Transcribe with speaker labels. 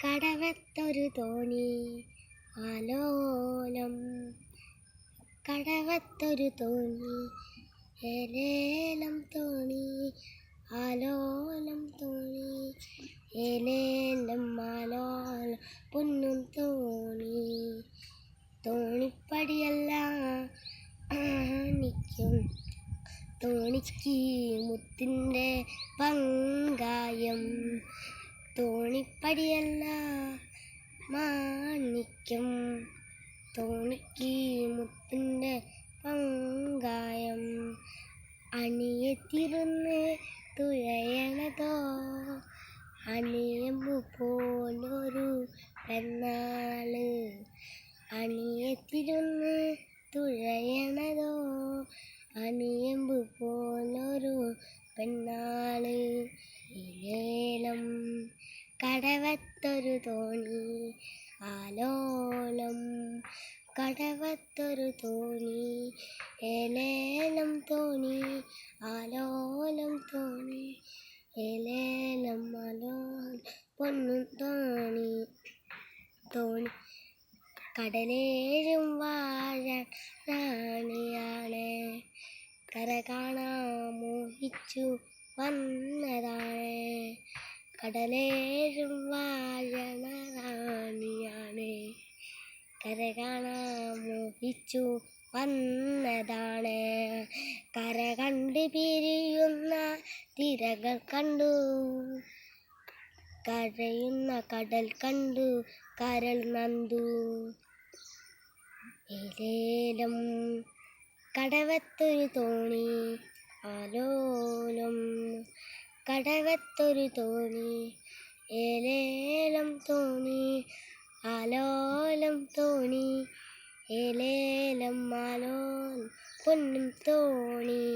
Speaker 1: കടവത്തൊരു തോണി ആലോലം, കടവത്തൊരു തോണി ഏലേലം തോണി, ആലോലം തോണി ഏലേലം ആലോലം പൊന്നും തോണി. തോണിപ്പടിയെല്ലാം ആണിക്കും, തോണിക്ക് മുത്തിൻ്റെ പങ്കായം. തോണിപ്പടിയെല്ലാം മാണിക്യം, തോണിക്ക് മുത്തിൻ്റെ പങ്കായം. അണിയത്തിരുന്ന് തുഴയണതോ അണിയമ്പു പോലൊരു പെണ്ണാള്, അണിയത്തിരുന്ന് തുഴയണതോ അണിയമ്പു പോലൊരു പെണ്ണാള്. ഏലേലം കടവത്തൊരു തോണി ആലോലം, കടവത്തൊരു തോണി ഏലേലം തോണി, ആലോലം തോണി ഏലേലം ആലോലം പൊന്നും തോണി. തോണി കടലേഴും വാഴ റാണിയാണ്, കര കാണാൻ മോഹിച്ചു വന്നതാണ്. കടലേഴും വാഴണ റാണിയാണ്, കര കാണാൻ മോഹിച്ചു വന്നതാണ്. കര കണ്ട് പിരിയുന്ന തിരകൾ കണ്ടു, കരയുന്ന കടൽ കണ്ടു കരൾ നന്ദു. ഏലേലം കടവത്തൊരു തോണി ആലോലം, കടവത്തൊരു തോണി ഏലേലം തോണി, ആലോലം തോണി ഏലേലം ആലോലം പൊന്നും തോണി.